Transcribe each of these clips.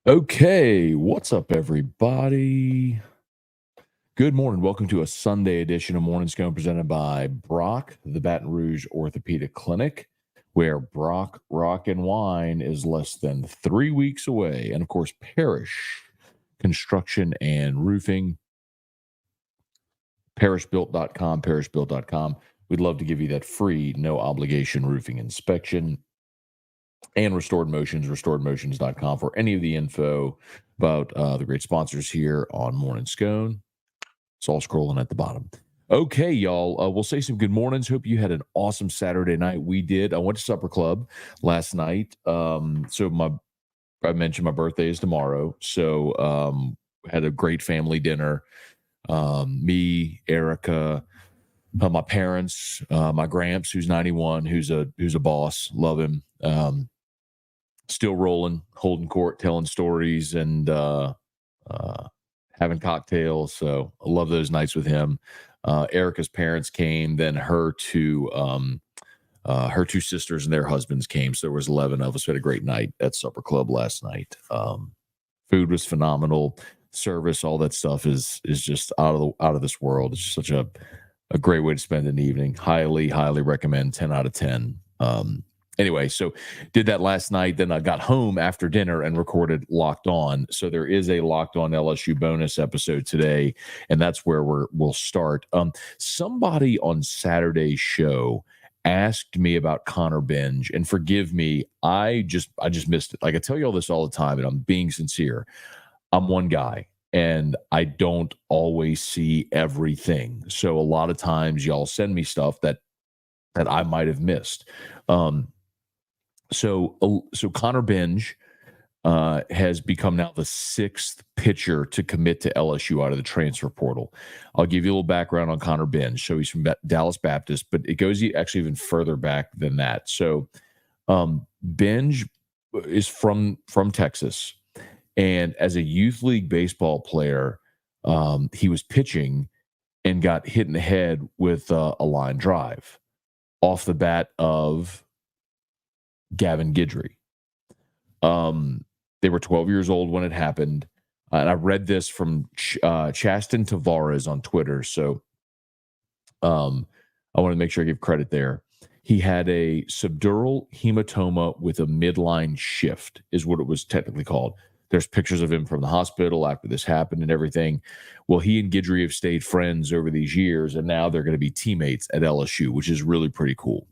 Okay, what's up, everybody? Good morning. Welcome to a Sunday edition of Morning Scone presented by Brock, the Baton Rouge Orthopedic Clinic, where Brock Rock and Wine is less than 3 weeks away. And of course, Parish Construction and Roofing, parishbuilt.com, parishbuilt.com. We'd love to give you that free, no obligation roofing inspection. And Restored Motions, restoredmotions.com for any of the info about the great sponsors here on Morning Scone. It's all scrolling at the bottom. Okay, y'all. We'll say some good mornings. Hope you had an awesome Saturday night. We did. I went to Supper Club last night. I mentioned my birthday is tomorrow, so had a great family dinner. Me, Erica, my parents, my Gramps, who's 91, who's a boss. Love him. Still rolling, holding court, telling stories, and having cocktails. So I love those nights with him. Erica's parents came, then her two sisters and their husbands came. So there was 11 of us. We had a great night at Supper Club last night. Food was phenomenal. Service, all that stuff is just out of this world. It's just such a great way to spend an evening. Highly recommend. 10 out of 10. Anyway, so did that last night. Then I got home after dinner and recorded Locked On. So there is a Locked On LSU bonus episode today, and that's where we'll start. Somebody on Saturday's show asked me about Connor Binge, and forgive me, I just missed it. Like I tell you all this all the time, and I'm being sincere. I'm one guy, and I don't always see everything. So a lot of times y'all send me stuff that I might have missed. So Connor Binge has become now the sixth pitcher to commit to LSU out of the transfer portal. I'll give you a little background on Connor Binge. So he's from Dallas Baptist, but it goes actually even further back than that. So Binge is from Texas, and as a youth league baseball player, he was pitching and got hit in the head with a line drive off the bat of Gavin Guidry. They were 12 years old when it happened. And I read this from Chaston Tavares on Twitter. So I want to make sure I give credit there. He had a subdural hematoma with a midline shift, is what it was technically called. There's pictures of him from the hospital after this happened and everything. Well, he and Guidry have stayed friends over these years, and now they're going to be teammates at LSU, which is really pretty cool.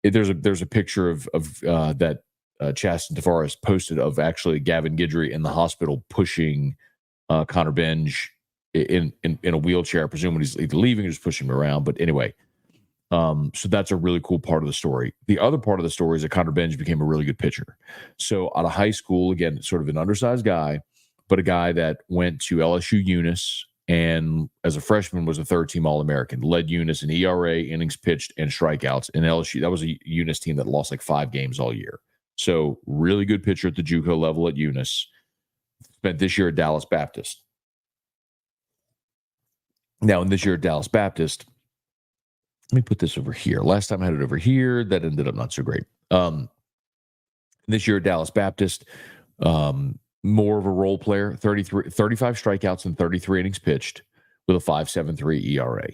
There's a picture of that Chaston Tavares posted of actually Gavin Guidry in the hospital pushing Connor Binge in a wheelchair. Presumably he's either leaving or just pushing him around. But anyway, so that's a really cool part of the story. The other part of the story is that Connor Binge became a really good pitcher. So out of high school, again, sort of an undersized guy, but a guy that went to LSU Eunice, and as a freshman was a third-team All-American, led Eunice in ERA, innings pitched, and strikeouts. In LSU, that was a Eunice team that lost like 5 games all year. So really good pitcher at the JUCO level at Eunice. Spent this year at Dallas Baptist. Now, in this year at Dallas Baptist, let me put this over here. Last time I had it over here, that ended up not so great. This year at Dallas Baptist, more of a role player, 35 strikeouts and 33 innings pitched with a 5.73 ERA.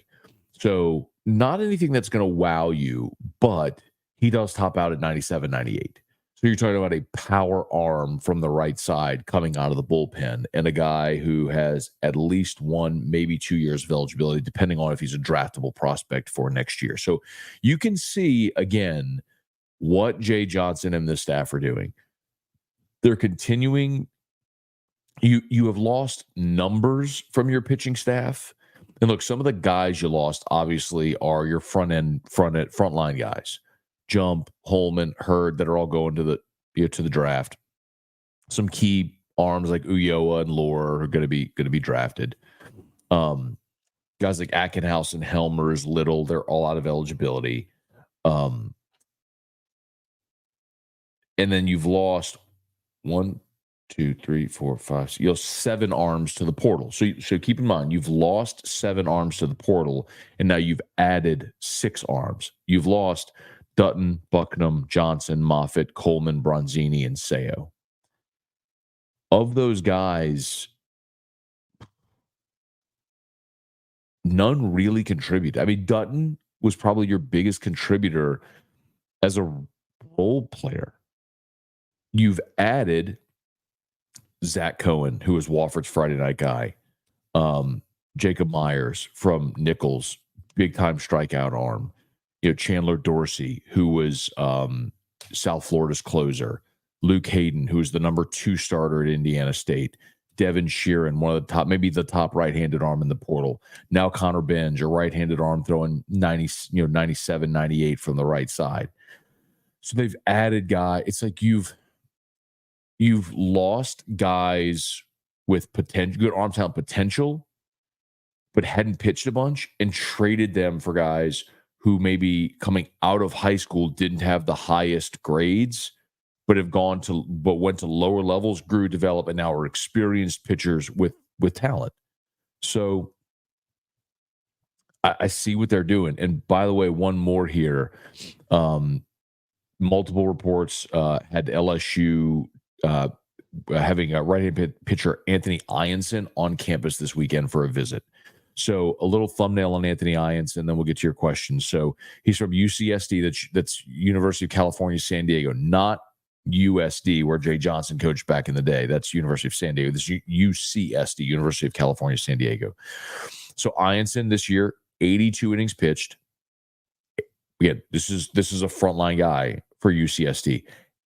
So not anything that's going to wow you, but he does top out at 97, 98. So you're talking about a power arm from the right side coming out of the bullpen, and a guy who has at least 1, maybe 2 years of eligibility, depending on if he's a draftable prospect for next year. So you can see, again, what Jay Johnson and the staff are doing. They're continuing. You have lost numbers from your pitching staff. And look, some of the guys you lost obviously are your front line guys. Jump, Holman, Hurd, that are all going to the draft. Some key arms like Ulloa and Lohr are going to be drafted. Guys like Ackenhouse and Helmers, Little, they're all out of eligibility. And then you've lost 1, 2, 3, 4, 5. You have 7 arms to the portal. So keep in mind, you've lost 7 arms to the portal, and now you've added 6 arms. You've lost Dutton, Bucknam, Johnson, Moffitt, Coleman, Bronzini, and Seo. Of those guys, none really contribute. I mean, Dutton was probably your biggest contributor as a role player. You've added Zach Cohen, who was Wofford's Friday night guy. Jacob Myers from Nichols, big time strikeout arm. Chandler Dorsey, who was South Florida's closer. Luke Hayden, who was the number 2 starter at Indiana State. Devin Sheeran, one of the top, maybe the top right-handed arm in the portal. Now Connor Benj, a right-handed arm throwing 97, 98 from the right side. So they've added guys. It's like you've lost guys with potential, good arm talent potential, but hadn't pitched a bunch, and traded them for guys who maybe coming out of high school didn't have the highest grades, but went to lower levels, grew, developed, and now are experienced pitchers with talent. So I see what they're doing. And by the way, one more here. Multiple reports had LSU having a right-hand pitcher Anthony Ianson on campus this weekend for a visit. So a little thumbnail on Anthony Ianson, then we'll get to your questions. So he's from UCSD, that's University of California, San Diego, not USD, where Jay Johnson coached back in the day. That's University of San Diego. This is UCSD, University of California, San Diego. So Ianson this year, 82 innings pitched. Again, this is a frontline guy for UCSD.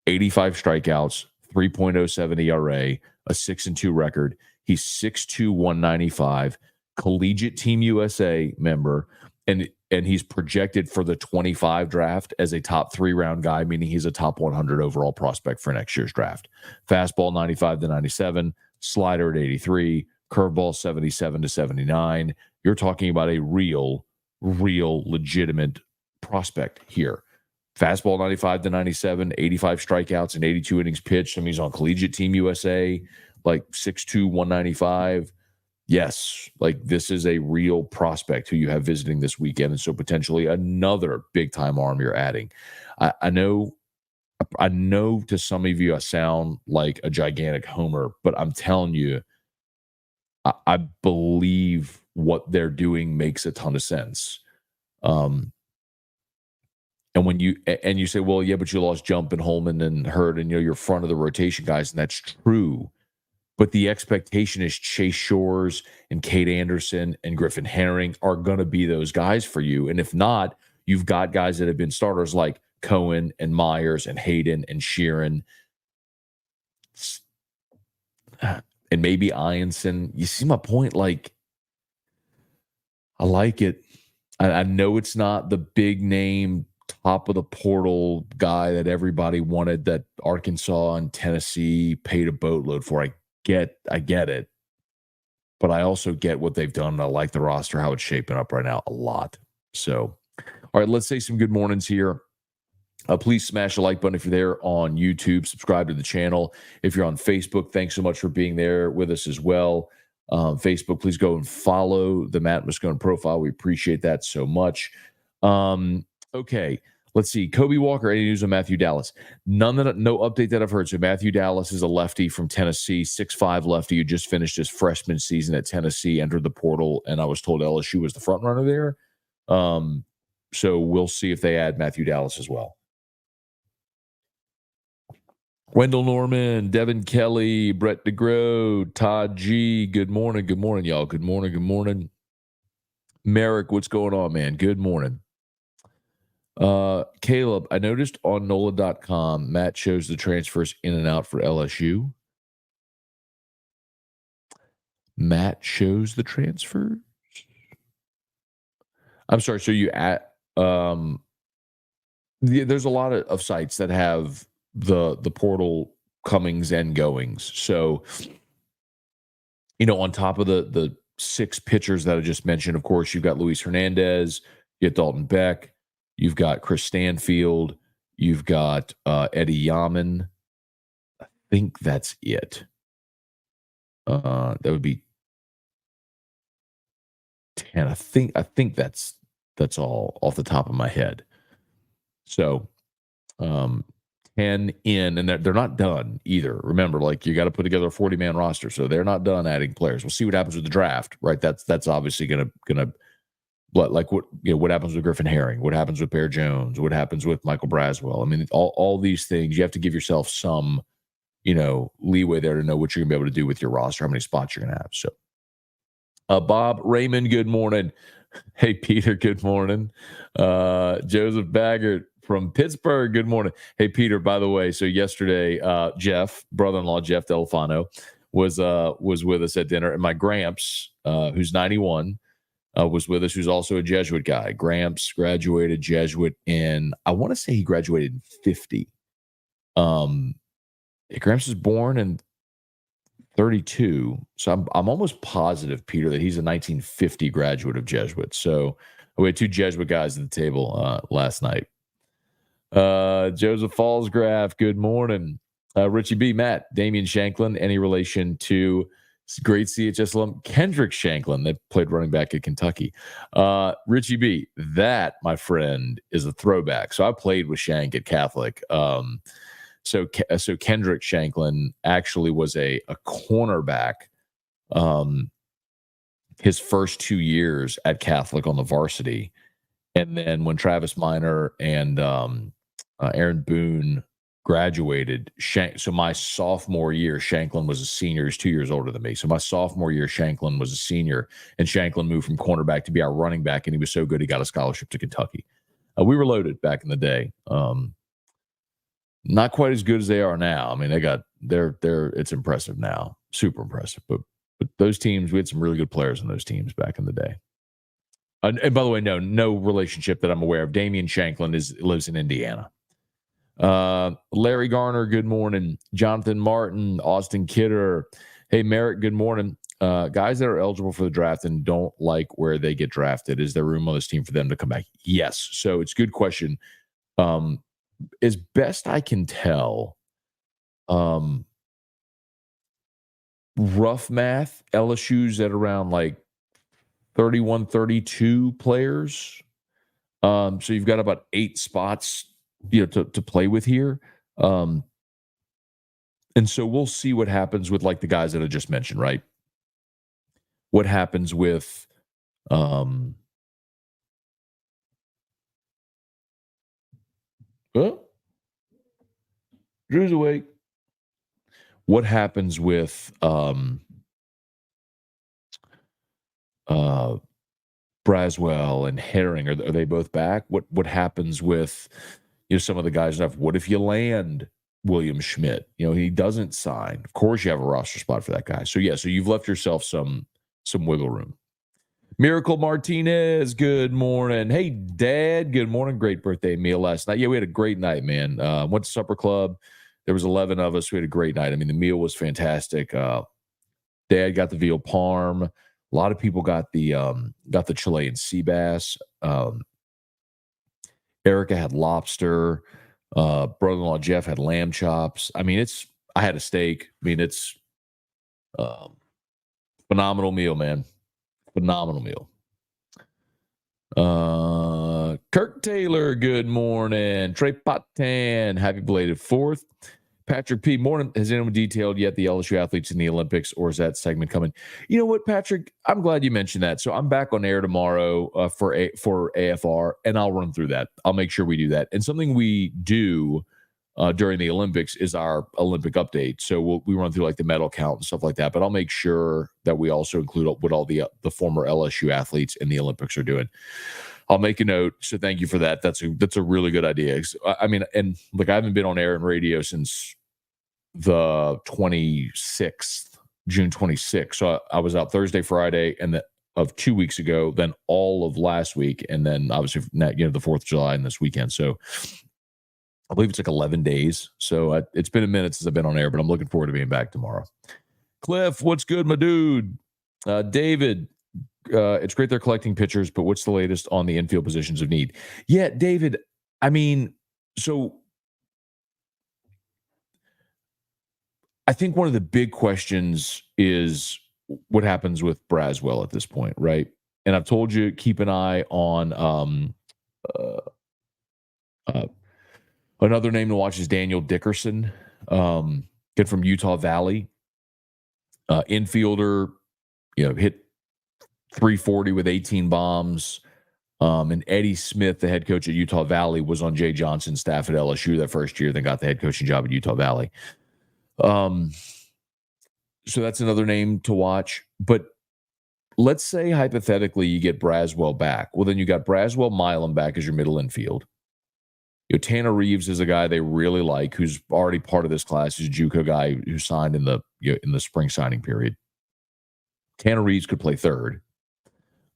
85 strikeouts, 3.07 ERA, a 6-2 record. He's 6'2", 195, collegiate Team USA member, and he's projected for the 25 draft as a top 3 round guy, meaning he's a top 100 overall prospect for next year's draft. Fastball 95 to 97, slider at 83, curveball 77 to 79. You're talking about a real legitimate prospect here. Fastball 95 to 97, 85 strikeouts and 82 innings pitched. I mean, he's on collegiate Team USA, like 6'2", 195. Yes, like this is a real prospect who you have visiting this weekend, and so potentially another big-time arm you're adding. I know to some of you I sound like a gigantic homer, but I'm telling you, I believe what they're doing makes a ton of sense. And when you say, well, yeah, but you lost Jump and Holman and Hurd, and you're front of the rotation guys, and that's true. But the expectation is Chase Shores and Cade Anderson and Griffin Herring are going to be those guys for you. And if not, you've got guys that have been starters like Cohen and Myers and Hayden and Sheeran. And maybe Ianson. You see my point? Like, I like it. I know it's not the big name, top of the portal guy that everybody wanted, that Arkansas and Tennessee paid a boatload for. I get it. But I also get what they've done. I like the roster, how it's shaping up right now a lot. So, all right, let's say some good mornings here. Please smash the like button if you're there on YouTube. Subscribe to the channel. If you're on Facebook, thanks so much for being there with us as well. Facebook, please go and follow the Matt Moscone profile. We appreciate that so much. Okay, let's see. Kobe Walker, any news on Matthew Dallas? No update that I've heard. So Matthew Dallas is a lefty from Tennessee, 6'5" lefty who just finished his freshman season at Tennessee, entered the portal, and I was told LSU was the front runner there. So we'll see if they add Matthew Dallas as well. Wendell Norman, Devin Kelly, Brett DeGroat, Todd G. Good morning, y'all. Good morning. Merrick, what's going on, man? Good morning. Caleb, I noticed on NOLA.com, Matt shows the transfers in and out for LSU. Matt shows the transfers? I'm sorry, so you at there's a lot of sites that have the portal comings and goings. So, on top of the 6 pitchers that I just mentioned, of course, you've got Luis Hernandez, you got Dalton Beck, you've got Chris Stanfield, you've got Eddie Yaman. I think that's it. That would be 10. I think that's all off the top of my head. So 10 in, and they're not done either. Remember, like, you got to put together a 40-man roster, so they're not done adding players. We'll see what happens with the draft, right? That's obviously gonna like what happens with Griffin Herring, what happens with Bear Jones, what happens with Michael Braswell. I mean, all these things, you have to give yourself some leeway there to know what you're gonna be able to do with your roster, how many spots you're gonna have. So Bob Raymond, good morning. Hey, Peter, good morning. Joseph Baggert from Pittsburgh, good morning. Hey, Peter, by the way, so yesterday, Jeff, brother-in-law Jeff Delfano, was with us at dinner, and my Gramps, who's 91, was with us, who's also a Jesuit guy. Gramps graduated Jesuit I want to say he graduated in 50. Gramps was born in 32. So I'm almost positive, Peter, that he's a 1950 graduate of Jesuit. So we had two Jesuit guys at the table last night. Joseph Fallsgraf, good morning. Richie B, Matt, Damian Shanklin, any relation to great CHS alum Kendrick Shanklin that played running back at Kentucky? Richie B, that, my friend, is a throwback. So I played with Shank at Catholic. So Kendrick Shanklin actually was a cornerback his first 2 years at Catholic on the varsity. And then when Travis Minor and Aaron Boone graduated, so my sophomore year, Shanklin was a senior. He's 2 years older than me. So my sophomore year, Shanklin was a senior, and Shanklin moved from cornerback to be our running back, and he was so good he got a scholarship to Kentucky. We were loaded back in the day. Not quite as good as they are now. I mean, they're it's impressive now, super impressive. But those teams, we had some really good players in those teams back in the day. And by the way, no relationship that I'm aware of. Damian Shanklin lives in Indiana. Larry Garner, good morning. Jonathan Martin, Austin Kidder. Hey, Merrick, good morning. Guys that are eligible for the draft and don't like where they get drafted, is there room on this team for them to come back? Yes. So it's a good question. As best I can tell, rough math, LSU's at around like 31, 32 players. So you've got about 8 spots, to play with here. And so we'll see what happens with like the guys that I just mentioned, right? What happens with Drew's awake. What happens with Braswell and Herring? Are they both back? What happens with some of the guys? What if you land William Schmidt? He doesn't sign. Of course, you have a roster spot for that guy. So so you've left yourself some wiggle room. Miracle Martinez, good morning. Hey, Dad, good morning. Great birthday meal last night. Yeah, we had a great night, man. Went to supper club. There was 11 of us. We had a great night. I mean, the meal was fantastic. Dad got the veal parm. A lot of people got the Chilean sea bass. Erica had lobster. Brother-in-law Jeff had lamb chops. I mean, I had a steak. I mean, it's phenomenal meal, man. Phenomenal meal. Kirk Taylor, good morning. Trey Potan, happy belated 4th. Patrick P. Morning. Has anyone detailed yet the LSU athletes in the Olympics, or is that segment coming? You know what, Patrick? I'm glad you mentioned that. So I'm back on air tomorrow for AFR, and I'll run through that. I'll make sure we do that. And something we do during the Olympics is our Olympic update. So we run through like the medal count and stuff like that. But I'll make sure that we also include what all the former LSU athletes in the Olympics are doing. I'll make a note. So thank you for that. That's a really good idea. I mean, and look, I haven't been on air and radio since the 26th, June 26th. So I was out Thursday, Friday, and of 2 weeks ago, then all of last week, and then obviously the 4th of July and this weekend. So I believe it's like 11 days. So it's been a minute since I've been on air, but I'm looking forward to being back tomorrow. Cliff, what's good, my dude? David, it's great they're collecting pictures, but what's the latest on the infield positions of need? Yeah, David, I mean, so I think one of the big questions is what happens with Braswell at this point, right? And I've told you, keep an eye on Another name to watch is Daniel Dickerson, kid from Utah Valley, infielder. Hit 340 with 18 bombs. And Eddie Smith, the head coach at Utah Valley, was on Jay Johnson's staff at LSU that first year, then got the head coaching job at Utah Valley. So that's another name to watch. But let's say hypothetically you get Braswell back. Well, then you got Braswell, Milam back as your middle infield. Tanner Reeves is a guy they really like, who's already part of this class. He's a JUCO guy who signed in the spring signing period. Tanner Reeves could play third.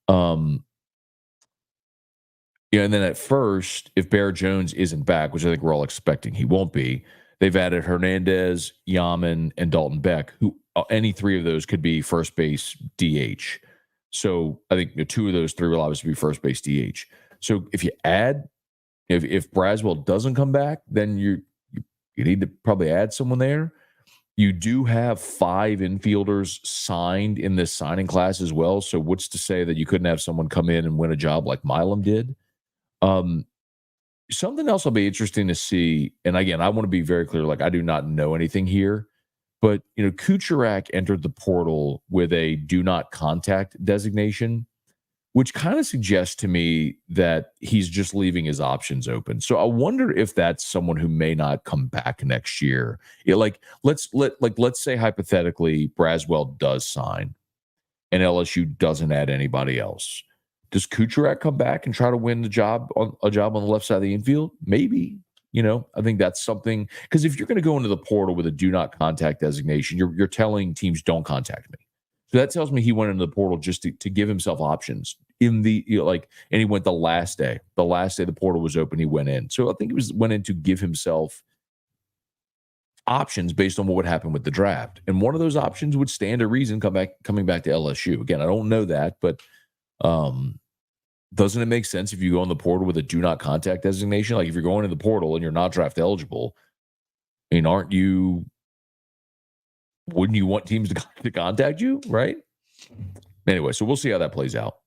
And then at first, if Bear Jones isn't back, which I think we're all expecting he won't be, they've added Hernandez, Yaman, and Dalton Beck, who any three of those could be first base DH. So I think two of those three will obviously be first base DH. So if Braswell doesn't come back, then you need to probably add someone there. You do have 5 infielders signed in this signing class as well. So what's to say that you couldn't have someone come in and win a job like Milam did? Something else will be interesting to see. And again, I want to be very clear. Like, I do not know anything here, but Kucherak entered the portal with a do not contact designation, which kind of suggests to me that he's just leaving his options open. So I wonder if that's someone who may not come back next year. Let's say hypothetically Braswell does sign and LSU doesn't add anybody else. Does Kucherak come back and try to win a job on the left side of the infield? Maybe. I think that's something, because if you're going to go into the portal with a do not contact designation, you're telling teams don't contact me. So that tells me he went into the portal just to give himself options in the and he went the last day. The last day the portal was open, he went in. So I think he went in to give himself options based on what would happen with the draft. And one of those options would stand to reason coming back to LSU. Again, I don't know that, but doesn't it make sense if you go in the portal with a do not contact designation? Like if you're going in the portal and you're not draft eligible, I mean, wouldn't you want teams to contact you, right? Anyway, so we'll see how that plays out.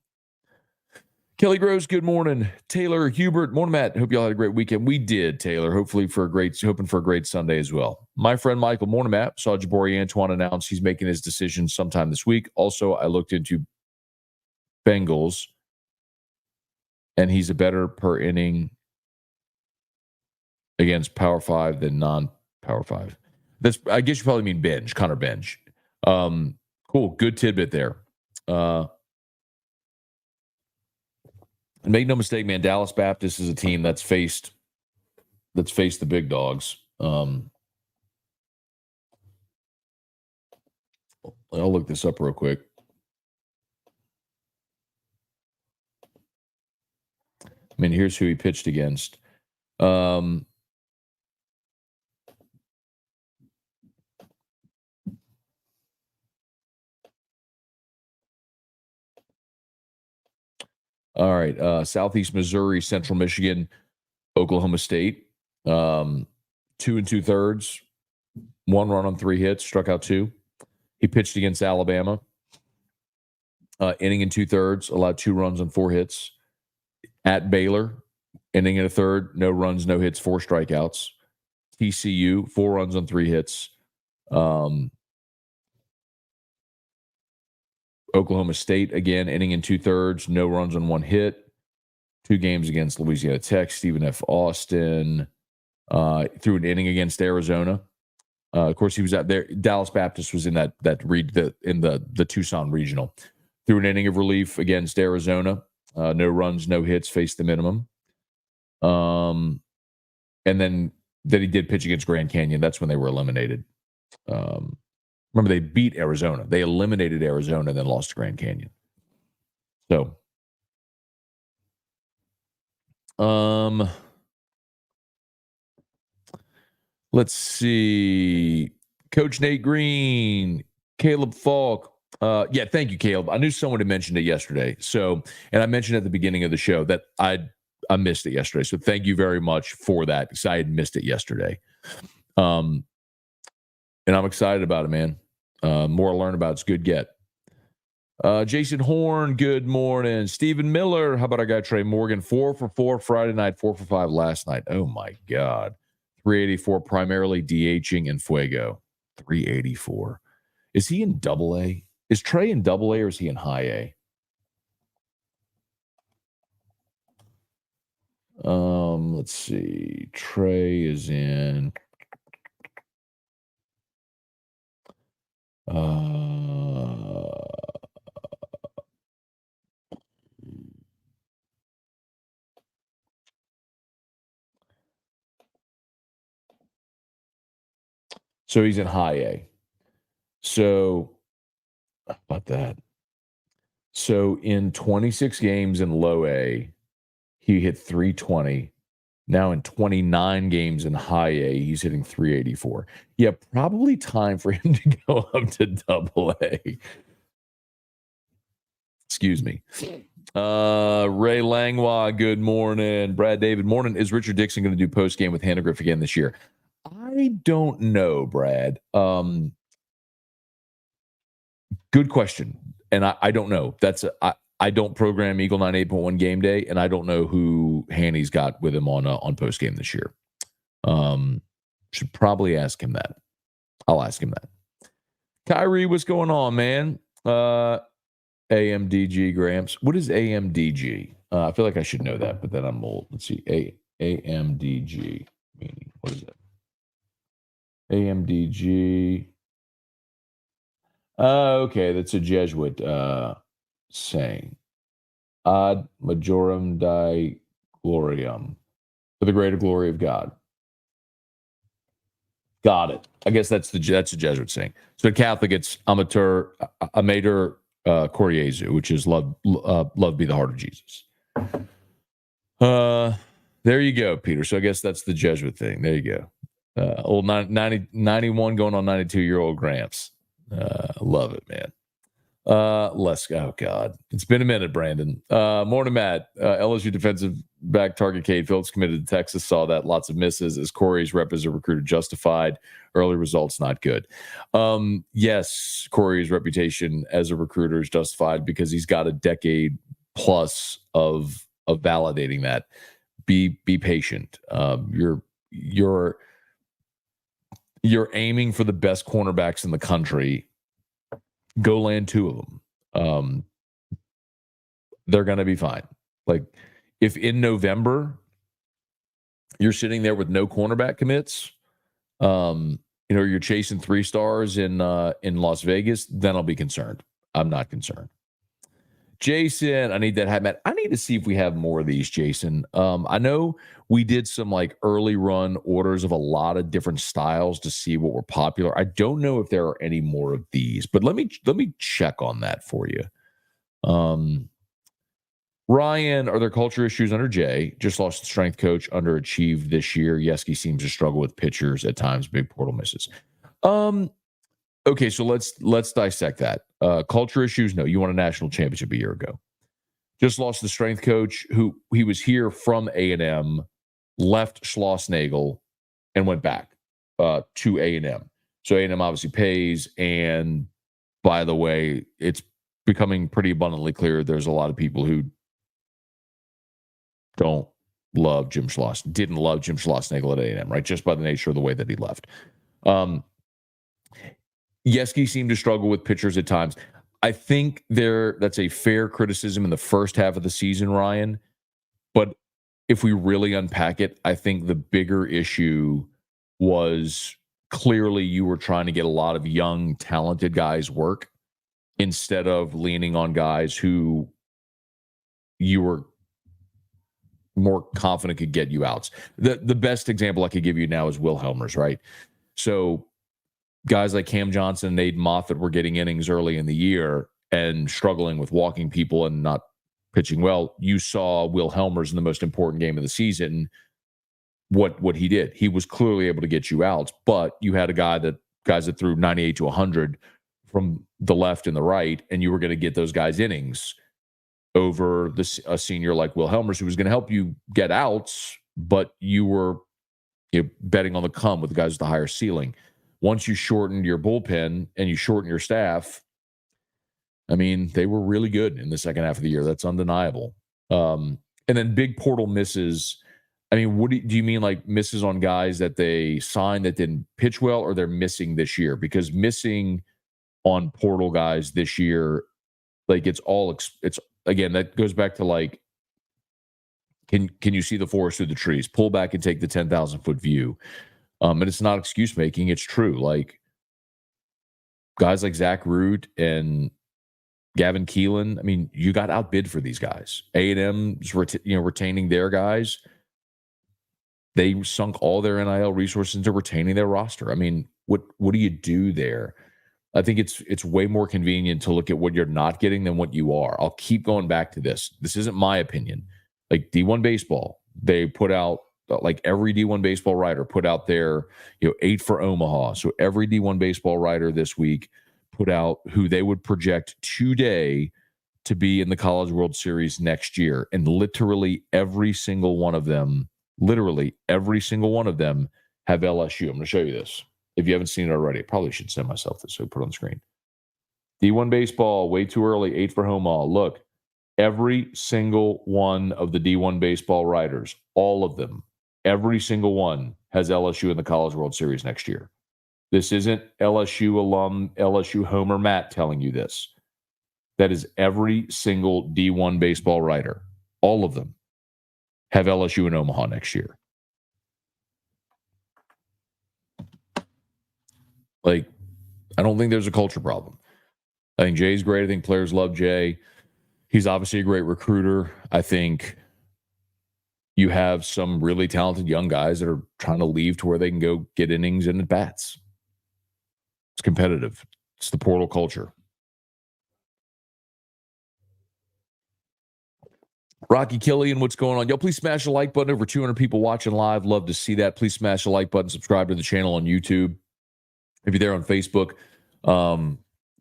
Kelly Gross, good morning. Taylor Hubert, morning, Matt. Hope y'all had a great weekend. We did, Taylor. Hoping for a great Sunday as well. My friend Michael, morning, Matt. Saw Jabari Antoine announce he's making his decision sometime this week. Also, I looked into Bengals, and he's a better per inning against Power 5 than non-Power 5. I guess you probably mean Connor Bench. Cool. Good tidbit there. And make no mistake, man, Dallas Baptist is a team that's faced the big dogs. I'll look this up real quick. I mean, here's who he pitched against. All right. Southeast Missouri, Central Michigan, Oklahoma State. 2 2/3, 1 run on 3 hits, struck out 2. He pitched against Alabama. Inning and 2/3, allowed 2 runs on 4 hits. At Baylor, inning and a third, no runs, no hits, 4 strikeouts. TCU, 4 runs on 3 hits. Oklahoma State, again, inning and 2/3, no runs on 1 hit. 2 games against Louisiana Tech, Stephen F. Austin. Threw an inning against Arizona. Of course, he was out there. Dallas Baptist was in the Tucson regional. Threw an inning of relief against Arizona. No runs, no hits, faced the minimum. And then he did pitch against Grand Canyon. That's when they were eliminated. Remember, they beat Arizona. They eliminated Arizona and then lost to Grand Canyon. So, let's see. Coach Nate Green, Caleb Falk. Yeah, thank you, Caleb. I knew someone had mentioned it yesterday. So, and I mentioned at the beginning of the show that I missed it yesterday. So thank you very much for that, because I had missed it yesterday. And I'm excited about it, man. More to learn about. It's good get. Jason Horn, good morning. Stephen Miller, how about our guy Trey Morgan? 4 for 4 Friday night, 4 for 5 last night. Oh, my God. 384, primarily DHing and Fuego. 384. Is he in double A? Is Trey in double A or is he in high A? Let's see. Trey is in so he's in high A. So how about that? So in 26 games in low A, he hit 320. Now in 29 games in high A, he's hitting 384. Yeah, probably time for him to go up to double A. Excuse me. Ray Langlois, good morning. Brad David, morning. Is Richard Dixon going to do post game with Hannegriff again this year? I don't know, Brad. Good question. And I don't know. I don't program Eagle 98.1 game day, and I don't know who Hanny's got with him on post game this year. Should probably ask him that. I'll ask him that. Kyrie, what's going on, man? AMDG Gramps. What is AMDG? I feel like I should know that, but then I'm old. Let's see. AMDG meaning. What is it? AMDG. Okay, that's a Jesuit saying. Ad majorem Dei gloriam. For the greater glory of God. Got it. I guess that's a Jesuit saying. So Catholic, it's amateur Cor Jesu, which is love be the heart of Jesus. There you go, Peter. So I guess that's the Jesuit thing. There you go. Old 91 going on 92-year-old Gramps. Love it, man. Let's go. Oh, God. It's been a minute, Brandon. Morning, Matt. LSU defensive back target Cade Phillips committed to Texas. Saw that. Lots of misses. Is Corey's rep as a recruiter justified? Early results not good. Yes, Corey's reputation as a recruiter is justified because he's got a decade plus of validating that. Be patient. You're aiming for the best cornerbacks in the country. Go land two of them. They're going to be fine. Like, if in November you're sitting there with no cornerback commits, you're chasing 3 stars in Las Vegas, then I'll be concerned. I'm not concerned. Jason, I need that hat, Matt. I need to see if we have more of these, Jason. I know we did some like early run orders of a lot of different styles to see what were popular. I don't know if there are any more of these, but let me check on that for you. Ryan, are there culture issues under Jay? Just lost the strength coach, underachieved this year. Yeski seems to struggle with pitchers at times, big portal misses. Okay, so let's dissect that. Culture issues, no. You won a national championship a year ago. Just lost the strength coach who he was here from A&M, left Schlossnagel, and went back to A&M. So A&M obviously pays, and by the way, it's becoming pretty abundantly clear there's a lot of people who didn't love Jim Schlossnagel at A&M, right? Just by the nature of the way that he left. Yeski seemed to struggle with pitchers at times. I think that's a fair criticism in the first half of the season, Ryan. But if we really unpack it, I think the bigger issue was clearly you were trying to get a lot of young, talented guys work instead of leaning on guys who you were more confident could get you outs. The best example I could give you now is Will Helmers, right? So guys like Cam Johnson and Aiden Moffett were getting innings early in the year and struggling with walking people and not pitching well. You saw Will Helmers in the most important game of the season, what he did. He was clearly able to get you out, but you had guys that threw 98 to 100 from the left and the right, and you were going to get those guys innings over a senior like Will Helmers, who was going to help you get outs, but you were betting on the come with the guys with the higher ceiling. Once you shortened your bullpen and you shortened your staff, I mean, they were really good in the second half of the year. That's undeniable. And then big portal misses. I mean, what do you mean, like misses on guys that they signed that didn't pitch well, or they're missing this year? Because missing on portal guys this year, like it's again, that goes back to like, can you see the forest through the trees? Pull back and take the 10,000-foot view. And it's not excuse making. It's true. Like guys like Zach Root and Gavin Keelan. I mean, you got outbid for these guys. A&M's retaining their guys. They sunk all their NIL resources into retaining their roster. I mean, what do you do there? I think it's way more convenient to look at what you're not getting than what you are. I'll keep going back to this. This isn't my opinion. Like D1 baseball, they put out, like every D1 baseball writer put out their 8 for Omaha. So every D1 baseball writer this week put out who they would project today to be in the College World Series next year. And literally every single one of them have LSU. I'm going to show you this. If you haven't seen it already, I probably should send myself this so put it on the screen. D1 baseball, way too early, 8 for Omaha. Look, every single one of the D1 baseball writers, all of them, every single one has LSU in the College World Series next year. This isn't LSU alum, LSU homer Matt telling you this. That is every single D1 baseball writer. All of them have LSU in Omaha next year. Like, I don't think there's a culture problem. I think Jay's great. I think players love Jay. He's obviously a great recruiter. I think you have some really talented young guys that are trying to leave to where they can go get innings and at bats. It's competitive. It's the portal culture. Rocky Killian, what's going on? Yo, please smash the like button. Over 200 people watching live. Love to see that. Please smash the like button. Subscribe to the channel on YouTube. If you're there on Facebook,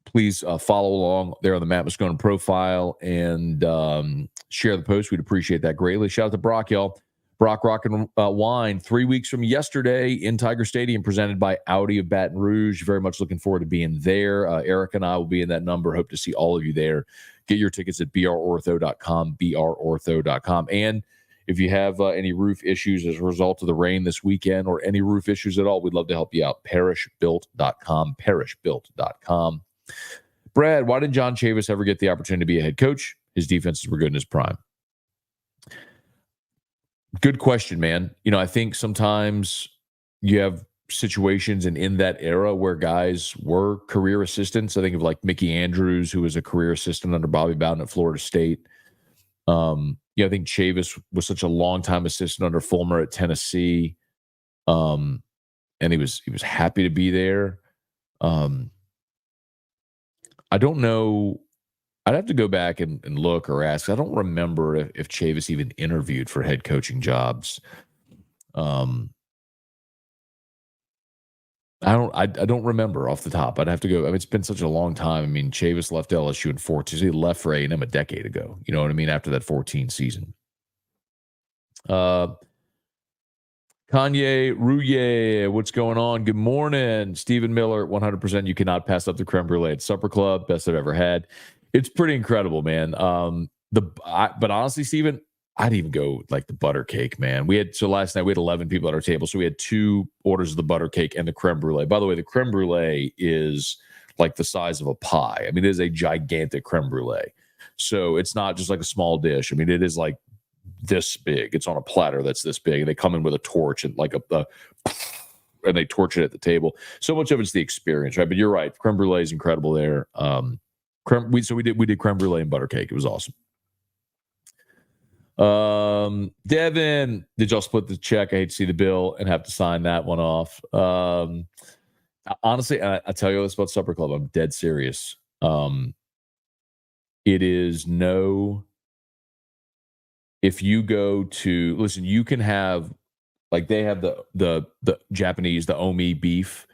please follow along there on the Matt Scone profile and share the post. We'd appreciate that greatly. Shout out to Brock, y'all. Brock Rock and Wine, 3 weeks from yesterday in Tiger Stadium, presented by Audi of Baton Rouge. Very much looking forward to being there. Eric and I will be in that number. Hope to see all of you there. Get your tickets at brortho.com, brortho.com. And if you have any roof issues as a result of the rain this weekend or any roof issues at all, we'd love to help you out. Parishbuilt.com, parishbuilt.com. Brad, why did John Chavis ever get the opportunity to be a head coach? His defenses were good in his prime. Good question, man. I think sometimes you have situations and in that era where guys were career assistants. I think of like Mickey Andrews, who was a career assistant under Bobby Bowden at Florida State. I think Chavis was such a long-time assistant under Fulmer at Tennessee. And he was happy to be there. I don't know. I'd have to go back and look or ask. I don't remember if Chavis even interviewed for head coaching jobs. I don't remember off the top. I'd have to go. I mean, it's been such a long time. I mean, Chavis left LSU in 14. He left for A&M a decade ago. You know what I mean? After that 14 season. Kanye Rouye, what's going on? Good morning. Stephen Miller, 100%. You cannot pass up the creme brulee at Supper Club. Best I've ever had. It's pretty incredible, man. But honestly, Stephen, I'd even go like the butter cake, man. Last night we had 11 people at our table. So we had 2 orders of the butter cake and the creme brulee. By the way, the creme brulee is like the size of a pie. I mean, it is a gigantic creme brulee. So it's not just like a small dish. I mean, it is like this big. It's on a platter that's this big. And they come in with a torch and like and they torch it at the table. So much of it's the experience, right? But you're right. Creme brulee is incredible there. We did creme brulee and butter cake. It was awesome. Devin, did y'all split the check? I hate to see the bill and have to sign that one off. Honestly, I tell you this about Supper Club. I'm dead serious. It is if you go to listen, you can have like they have the Japanese, the omi beef,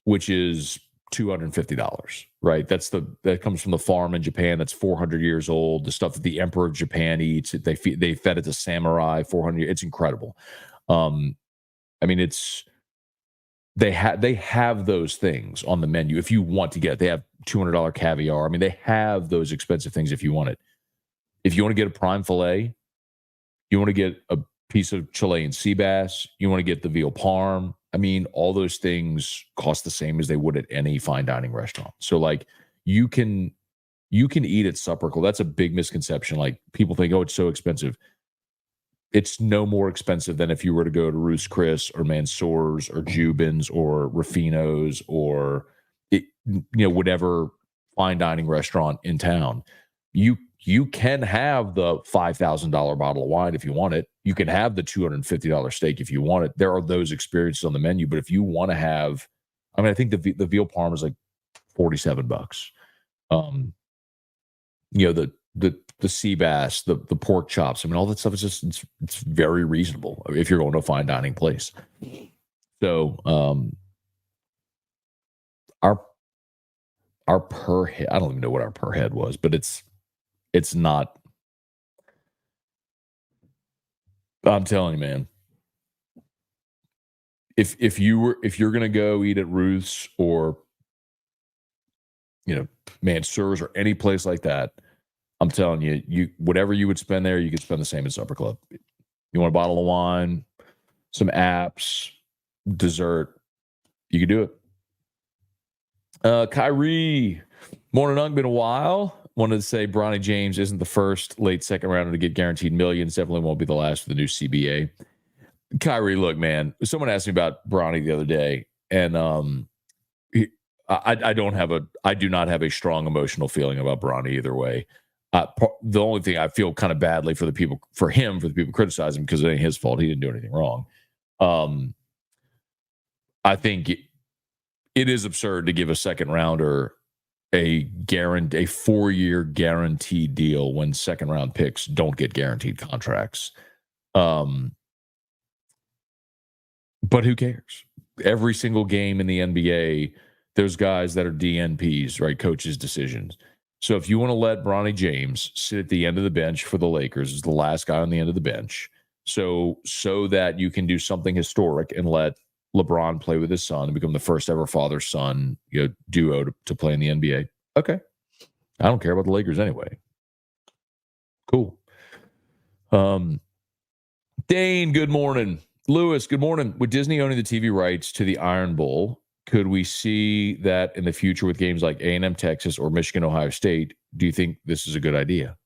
which is $250, right? That comes from the farm in Japan. That's 400 years old. The stuff that the Emperor of Japan eats, they fed it to samurai 400 years. It's incredible. I mean, they have those things on the menu if you want to get it. They have $200 caviar. I mean, they have those expensive things if you want it. If you want to get a prime filet, You want to get a piece of Chilean sea bass. You want to get the veal parm. I mean, all those things cost the same as they would at any fine dining restaurant. So like you can eat at Supper Club. That's a big misconception. Like people think, oh, it's so expensive. It's no more expensive than if you were to go to Ruth's Chris or Mansour's or Jubin's or Rufino's or whatever fine dining restaurant in town. You can have the $5,000 bottle of wine if you want it. You can have the $250 steak if you want it. There are those experiences on the menu. But if you want to have, I mean, I think the veal parm is like $47. The sea bass, the pork chops. I mean, all that stuff is just it's very reasonable if you're going to a fine dining place. So our per head, I don't even know what our per head was, but it's not. I'm telling you, man. If you're gonna go eat at Ruth's or Mansour's or any place like that, I'm telling you, whatever you would spend there, you could spend the same at Supper Club. You want a bottle of wine, some apps, dessert, you could do it. Kyrie, morning, Ung, been a while. Wanted to say Bronny James isn't the first late second rounder to get guaranteed millions. Definitely won't be the last for the new CBA. Kyrie, look, man, someone asked me about Bronny the other day, and I do not have a strong emotional feeling about Bronny either way. The only thing I feel kind of badly for the people criticize him because it ain't his fault. He didn't do anything wrong. I think it is absurd to give a second rounder a 4-year guaranteed deal when second round picks don't get guaranteed contracts. But who cares? Every single game in the NBA, there's guys that are DNPs, right? Coaches' decisions. So if you want to let Bronny James sit at the end of the bench for the Lakers as the last guy on the end of the bench, so that you can do something historic and let LeBron play with his son and become the first ever father-son duo to play in the NBA. Okay. I don't care about the Lakers anyway. Cool. Dane, good morning. Lewis, good morning. With Disney owning the TV rights to the Iron Bowl, could we see that in the future with games like A&M Texas or Michigan Ohio State? Do you think this is a good idea?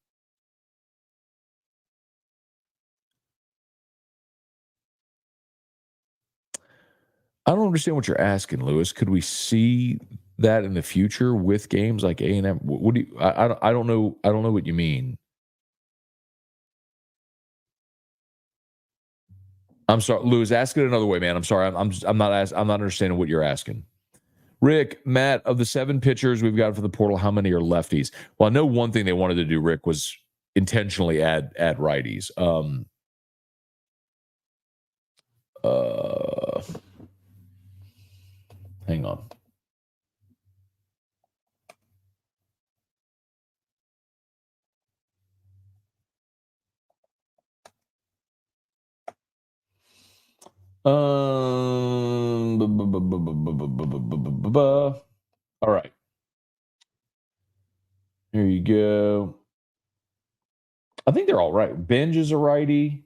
I don't understand what you're asking, Lewis. Could we see that in the future with games like A&M? What do you? I don't know. I don't know what you mean. I'm sorry, Lewis. Ask it another way, man. I'm sorry. I'm not understanding what you're asking. Rick, Matt, of the 7 pitchers we've got for the portal, how many are lefties? Well, I know one thing they wanted to do, Rick, was intentionally add righties. Hang on. All right. Here you go. I think they're all right. Benj is a righty.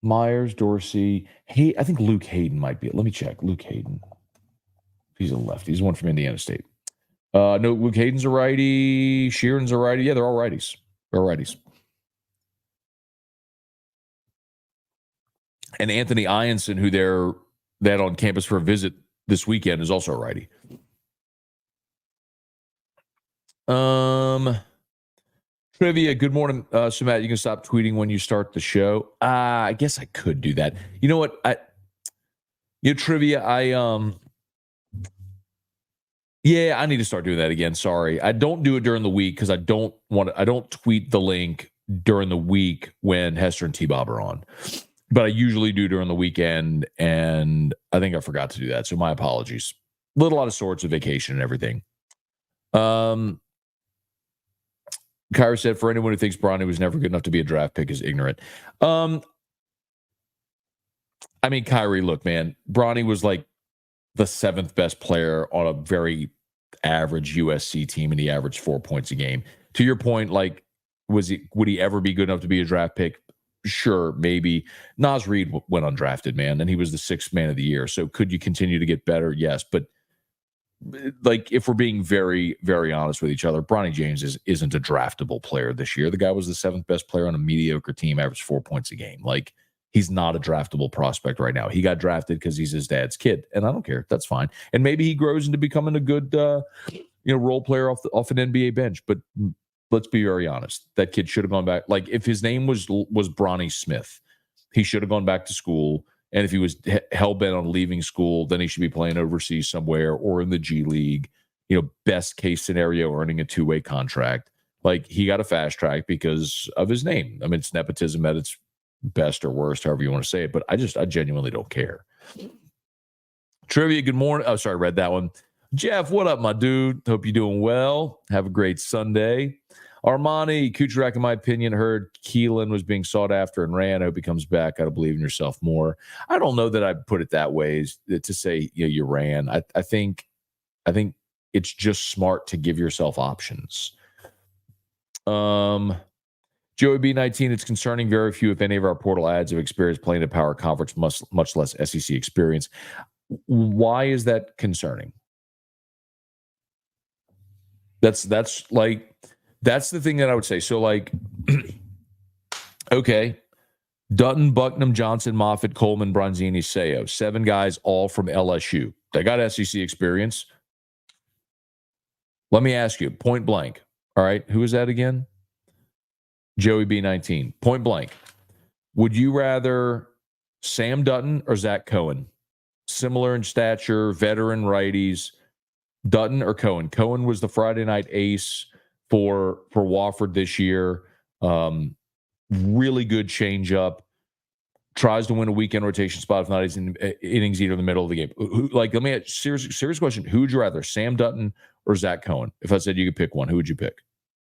Myers, Dorsey. Hey, I think Luke Hayden might be it. Let me check. Luke Hayden. He's a lefty. He's one from Indiana State. No, Luke Hayden's a righty. Sheeran's a righty. Yeah, they're all righties. They're all righties. And Anthony Ianson, who they're on campus for a visit this weekend, is also a righty. Trivia. Good morning, so Matt. You can stop tweeting when you start the show. I guess I could do that. You know what? Trivia. Yeah, I need to start doing that again. Sorry, I don't do it during the week because I don't tweet the link during the week when Hester and T-Bob are on. But I usually do during the weekend, and I think I forgot to do that. So my apologies. Little out of sorts of vacation and everything. Kyra said, for anyone who thinks Bronny was never good enough to be a draft pick is ignorant. I mean, Kyrie, look, man, Bronny was like the seventh best player on a very average USC team, and he averaged 4 points a game. To your point, like, would he ever be good enough to be a draft pick? Sure, maybe. Nas Reed went undrafted, man, and he was the sixth man of the year. So could you continue to get better? Yes, but like, if we're being very, very honest with each other, Bronny James isn't a draftable player this year. The guy was the seventh best player on a mediocre team, averaged 4 points a game. Like, he's not a draftable prospect right now. He got drafted because he's his dad's kid, and I don't care. That's fine. And maybe he grows into becoming a good, role player off an NBA bench. But let's be very honest. That kid should have gone back. Like, if his name was Bronny Smith, he should have gone back to school. And if he was hell-bent on leaving school, then he should be playing overseas somewhere or in the G League, best case scenario, earning a two-way contract. Like, he got a fast track because of his name. I mean, it's nepotism at its best or worst, however you want to say it, but I genuinely don't care. Trivia, good morning. Oh, sorry, I read that one. Jeff, what up, my dude? Hope you're doing well. Have a great Sunday. Armani, Kucherak, in my opinion, heard Keelan was being sought after and ran. I hope he comes back. I believe in yourself more. I don't know that I'd put it that way, to say you ran. I think it's just smart to give yourself options. Joey B19, it's concerning. Very few, if any, of our portal ads have experience playing a power conference, much less SEC experience. Why is that concerning? That's the thing that I would say. So, like, okay, Dutton, Bucknam, Johnson, Moffitt, Coleman, Bronzini, Seo, 7 guys, all from LSU. They got SEC experience. Let me ask you, point blank. All right, who is that again? Joey B19. Point blank. Would you rather Sam Dutton or Zach Cohen? Similar in stature, veteran righties. Dutton or Cohen? Cohen was the Friday night ace for Wofford this year. Really good changeup. Tries to win a weekend rotation spot if not innings either in the middle of the game. Let me ask serious question. Who would you rather, Sam Dutton or Zach Cohen? If I said you could pick one, who would you pick?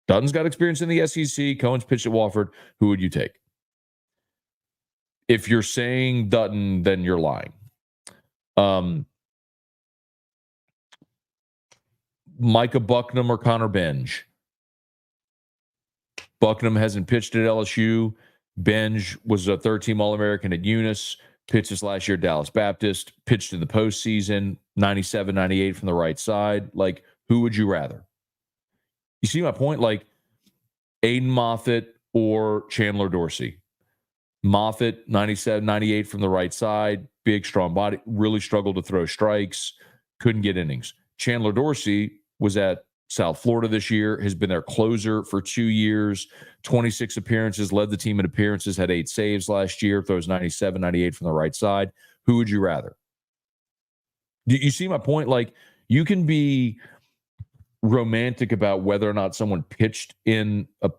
Dutton's got experience in the SEC. Cohen's pitched at Wofford. Who would you take? If you're saying Dutton, then you're lying. Micah Bucknam or Connor Benj? Bucknam hasn't pitched at LSU. Benj was a third-team All-American at Eunice. Pitched his last year at Dallas Baptist. Pitched in the postseason, 97, 98 from the right side. Like, who would you rather? You see my point? Like, Aiden Moffitt or Chandler Dorsey. Moffitt, 97, 98 from the right side. Big, strong body. Really struggled to throw strikes. Couldn't get innings. Chandler Dorsey was at South Florida this year, has been their closer for 2 years, 26 appearances, led the team in appearances, had 8 saves last year, throws 97, 98 from the right side. Who would you rather? Do you see my point? Like, you can be romantic about whether or not someone pitched in a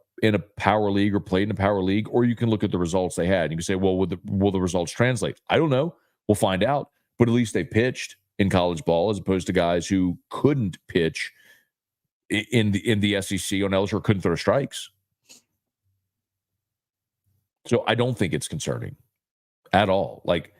power league or played in a power league, or you can look at the results they had. You can say, well, will the results translate? I don't know. We'll find out. But at least they pitched in college ball, as opposed to guys who couldn't pitch in the SEC on LSU or couldn't throw strikes. So I don't think it's concerning at all. Like,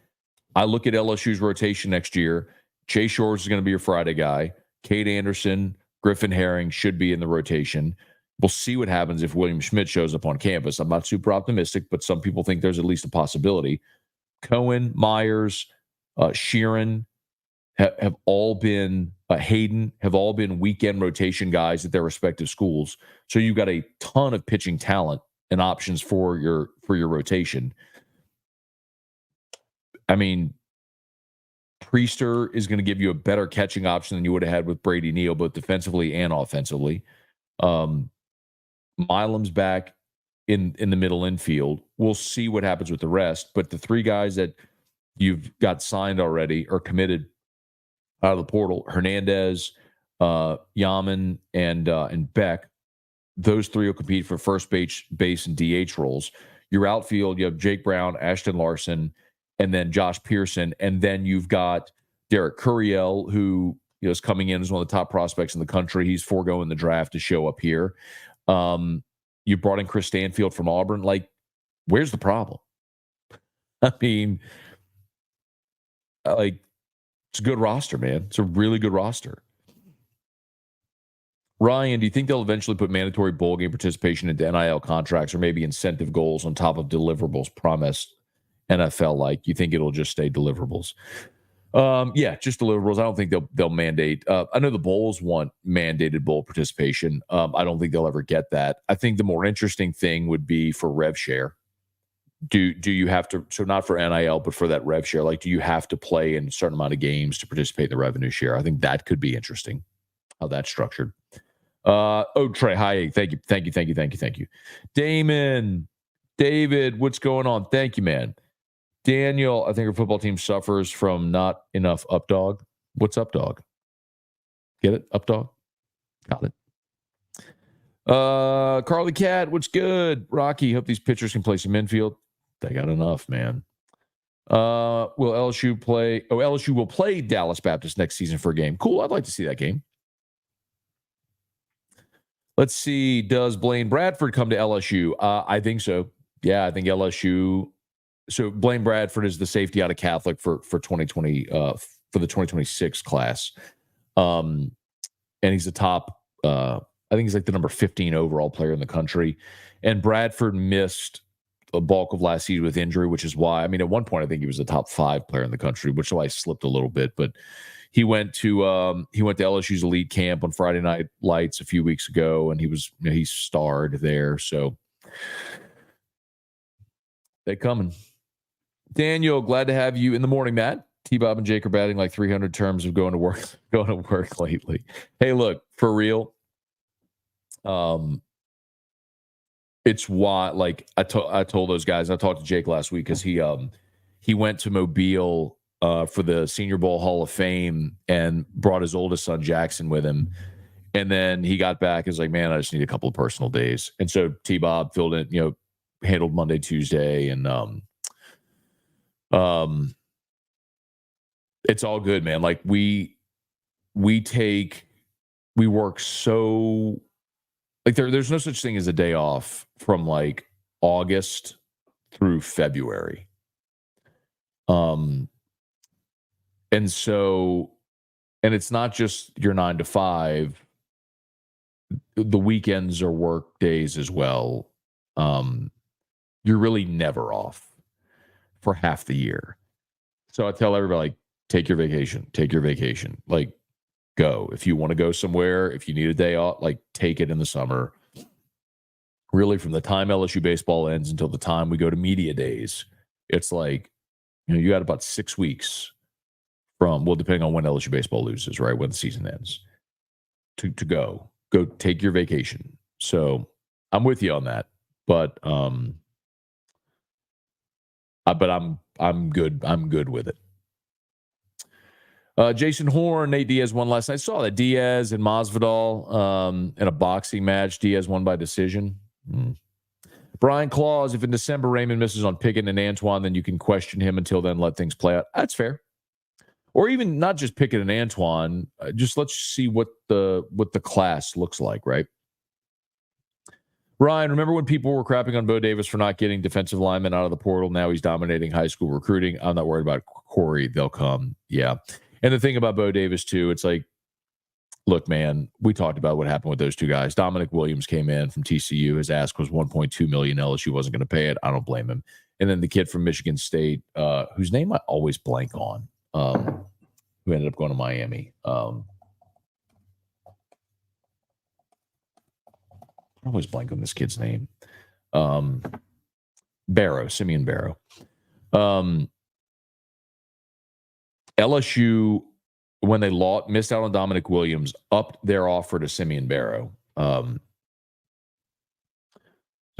I look at LSU's rotation next year. Chase Shores is going to be your Friday guy. Cade Anderson, Griffin Herring should be in the rotation. We'll see what happens if William Schmidt shows up on campus. I'm not super optimistic, but some people think there's at least a possibility. Cohen, Myers, Sheeran have all been Hayden have all been weekend rotation guys at their respective schools. So you've got a ton of pitching talent and options for your rotation. I mean, Priester is going to give you a better catching option than you would have had with Brady Neal, both defensively and offensively. Milam's back in the middle infield. We'll see what happens with the rest. But the 3 guys that you've got signed already or committed out of the portal, Hernandez, Yaman, and Beck, those 3 will compete for first base and DH roles. Your outfield, you have Jake Brown, Ashton Larson, and then Josh Pearson. And then you've got Derek Curiel, who is coming in as one of the top prospects in the country. He's foregoing the draft to show up here. You brought in Chris Stanfield from Auburn. Like, where's the problem? I mean, like, It's a good roster, man. It's a really good roster. Ryan, do you think they'll eventually put mandatory bowl game participation into NIL contracts or maybe incentive goals on top of deliverables promised NFL like? You think it'll just stay deliverables? Yeah, just deliverables. I don't think they'll mandate. I know the bowls want mandated bowl participation. I don't think they'll ever get that. I think the more interesting thing would be for rev share. Do you have to, so not for NIL, but for that rev share, like do you have to play in a certain amount of games to participate in the revenue share? I think that could be interesting, how that's structured. Trey, hi, thank you. Damon, David, what's going on? Thank you, man. Daniel, I think our football team suffers from not enough up dog. What's up dog? Get it? Up dog? Got it. Carly Cat, what's good? Rocky, hope these pitchers can play some infield. They got enough, man. Will LSU play? Oh, LSU will play Dallas Baptist next season for a game. Cool. I'd like to see that game. Let's see. Does Blaine Bradford come to LSU? I think so. Yeah, I think LSU. So Blaine Bradford is the safety out of Catholic for 2020 for the 2026 class, and he's the top. I think he's like the number 15 overall player in the country. And Bradford missed a bulk of last season with injury, which is why, I mean, at one point I think he was the top 5 player in the country, which is why I slipped a little bit. But he went to LSU's elite camp on Friday Night Lights a few weeks ago, and he starred there. So they coming. Daniel, glad to have you in the morning, Matt. T-Bob and Jake are batting like 300 terms of going to work lately. Hey, look, for real. It's why, like I told those guys, I talked to Jake last week because he went to Mobile for the Senior Bowl Hall of Fame and brought his oldest son Jackson with him. And then he got back and was like, man, I just need a couple of personal days. And so T-Bob filled in, handled Monday, Tuesday, and it's all good, man. Like we work so, like there's no such thing as a day off from like August through February. And it's not just your 9 to 5. The weekends are work days as well. You're really never off for half the year. So I tell everybody, like, take your vacation, like go. If you want to go somewhere, if you need a day off, like take it in the summer. Really from the time LSU baseball ends until the time we go to media days, it's like, you got about 6 weeks from, well, depending on when LSU baseball loses, right? When the season ends to go take your vacation. So I'm with you on that, but I'm good. I'm good with it. Jason Horn, Nate Diaz won last night. I saw that Diaz and Masvidal in a boxing match. Diaz won by decision. Brian Claus, if in December Raymond misses on Pickett and Antoine, then you can question him until then, let things play out. That's fair. Or even not just Pickett and Antoine, just let's see what the class looks like, right? Ryan, remember when people were crapping on Bo Davis for not getting defensive linemen out of the portal? Now he's dominating high school recruiting. I'm not worried about Corey. They'll come. Yeah. And the thing about Bo Davis, too, it's like, look, man, we talked about what happened with those two guys. Dominic Williams came in from TCU. His ask was $1.2 million. LSU wasn't going to pay it. I don't blame him. And then the kid from Michigan State, whose name I always blank on, who ended up going to Miami. I always blank on this kid's name. Simeon Barrow. LSU, when they missed out on Dominic Williams, upped their offer to Simeon Barrow. It's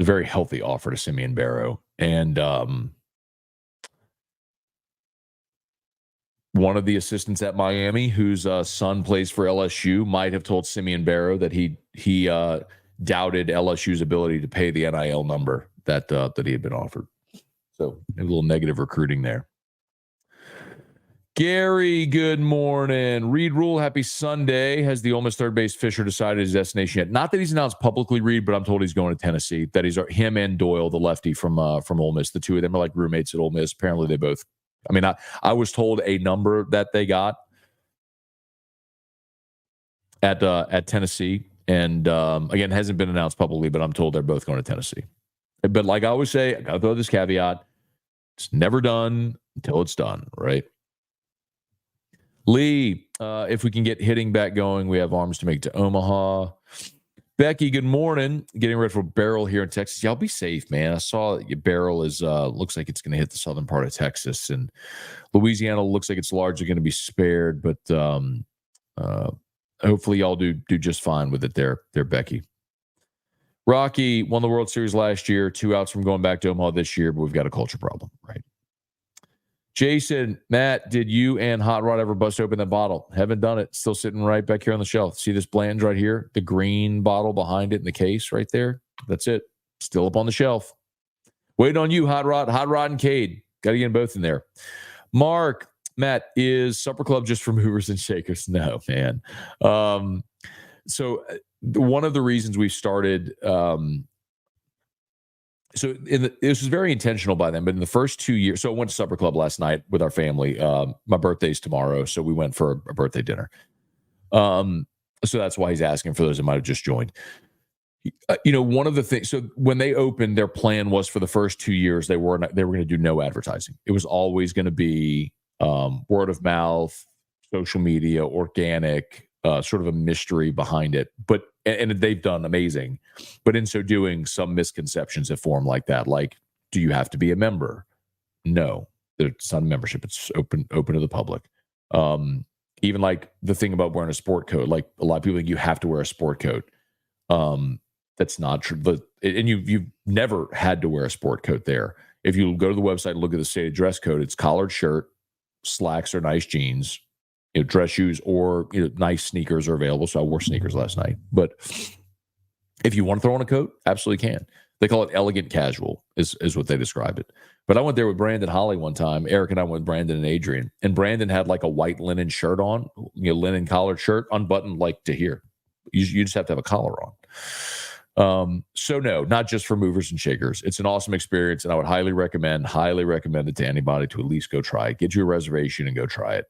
a very healthy offer to Simeon Barrow. And one of the assistants at Miami, whose son plays for LSU, might have told Simeon Barrow that he doubted LSU's ability to pay the NIL number that he had been offered. So a little negative recruiting there. Gary, good morning. Reed Rule, happy Sunday. Has the Ole Miss third base Fisher decided his destination yet? Not that he's announced publicly, Reed, but I'm told he's going to Tennessee. That he's him and Doyle, the lefty from Ole Miss. The two of them are like roommates at Ole Miss. Apparently they both. I mean, I was told a number that they got. at Tennessee. And again, hasn't been announced publicly, but I'm told they're both going to Tennessee. But like I always say, I got to throw this caveat. It's never done until it's done, right? Lee, if we can get hitting back going, we have arms to make to Omaha. Becky, good morning. Getting ready for Barrel here in Texas. Y'all be safe, man. I saw your Barrel is looks like it's going to hit the southern part of Texas, and Louisiana looks like it's largely going to be spared. But hopefully, y'all do just fine with it there, Becky. Rocky won the World Series last year, 2 outs from going back to Omaha this year, but we've got a culture problem, right? Jason, Matt, did you and Hot Rod ever bust open that bottle? Haven't done it. Still sitting right back here on the shelf. See this Blanton's right here? The green bottle behind it in the case right there? That's it. Still up on the shelf. Waiting on you, Hot Rod. Hot Rod and Cade. Got to get them both in there. Mark, Matt, is Supper Club just for movers and shakers? No, man. So one of the reasons we started this was very intentional by them, but in the first 2 years, so I went to Supper Club last night with our family. My birthday's tomorrow, so we went for a birthday dinner. So that's why he's asking for those that might have just joined. One of the things, so when they opened, their plan was for the first 2 years, they were going to do no advertising. It was always going to be word of mouth, social media, organic, sort of a mystery behind it. But and they've done amazing. But in so doing, some misconceptions have formed like that. Like, do you have to be a member? No, it's not a membership. It's open to the public. Even like the thing about wearing a sport coat, like a lot of people think you have to wear a sport coat. That's not true. And you've never had to wear a sport coat there. If you go to the website and look at the stated dress code, it's collared shirt, slacks or nice jeans, dress shoes, or nice sneakers are available. So I wore sneakers last night. But if you want to throw on a coat, absolutely can. They call it elegant casual is what they describe it. But I went there with Brandon Holly one time. Eric and I went with Brandon and Adrian. And Brandon had like a white linen shirt on, linen collared shirt, unbuttoned like to here. You just have to have a collar on. So no, not just for movers and shakers. It's an awesome experience, and I would highly recommend it to anybody to at least go try it. Get you a reservation and go try it.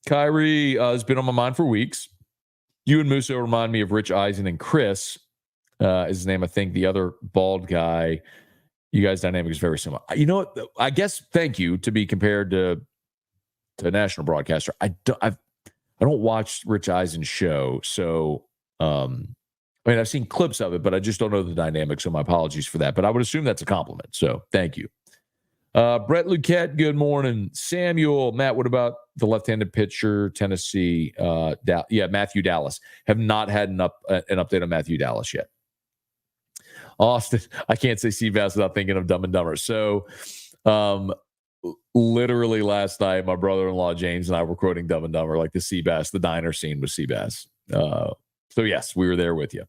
Kyrie has been on my mind for weeks. You and Musso remind me of Rich Eisen and Chris is his name. I think the other bald guy. You guys' dynamic is very similar. You know what? I guess thank you to be compared to a national broadcaster. I don't watch Rich Eisen's show, so I've seen clips of it, but I just don't know the dynamics. So my apologies for that. But I would assume that's a compliment. So thank you. Brett Luquette, good morning. Samuel, Matt, what about the left-handed pitcher, Tennessee? Matthew Dallas. Have not had an update on Matthew Dallas yet. Austin, I can't say Seabass without thinking of Dumb and Dumber. So literally last night, my brother-in-law James and I were quoting Dumb and Dumber, like the Seabass, the diner scene with Seabass. So yes, we were there with you.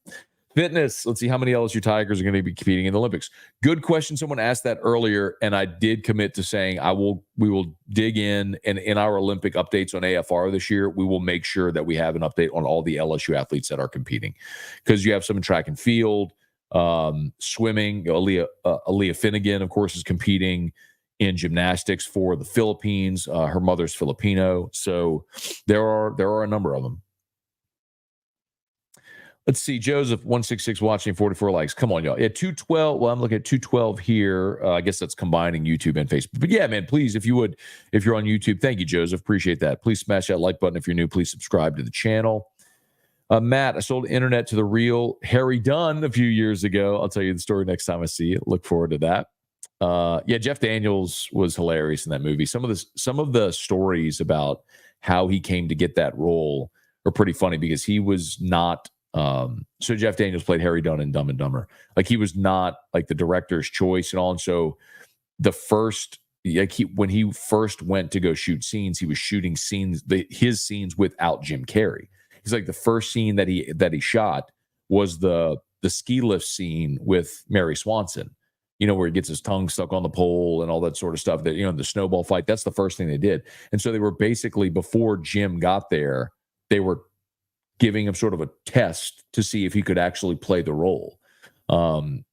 Fitness. Let's see how many LSU Tigers are going to be competing in the Olympics. Good question. Someone asked that earlier, and I did commit to saying we will dig in, and in our Olympic updates on AFR this year, we will make sure that we have an update on all the LSU athletes that are competing, because you have some in track and field, swimming. Aaliyah Finnegan, of course, is competing in gymnastics for the Philippines. Her mother's Filipino, so there are a number of them. Let's see. Joseph, 166 watching, 44 likes. Come on, y'all. Yeah, 212. Well, I'm looking at 212 here. I guess that's combining YouTube and Facebook. But yeah, man, please, if you're on YouTube, thank you, Joseph. Appreciate that. Please smash that like button. If you're new, please subscribe to the channel. Matt, I sold internet to the real Harry Dunn a few years ago. I'll tell you the story next time I see you. Look forward to that. Jeff Daniels was hilarious in that movie. Some of the stories about how he came to get that role are pretty funny, because he was not. So Jeff Daniels played Harry Dunn in Dumb and Dumber. Like, he was not like the director's choice and all. And so when he first went to go shoot scenes, he was shooting his scenes without Jim Carrey. He's like, the first scene that he shot was the ski lift scene with Mary Swanson, where he gets his tongue stuck on the pole and all that sort of stuff, that, the snowball fight. That's the first thing they did. And so they were basically, before Jim got there, they were giving him sort of a test to see if he could actually play the role. And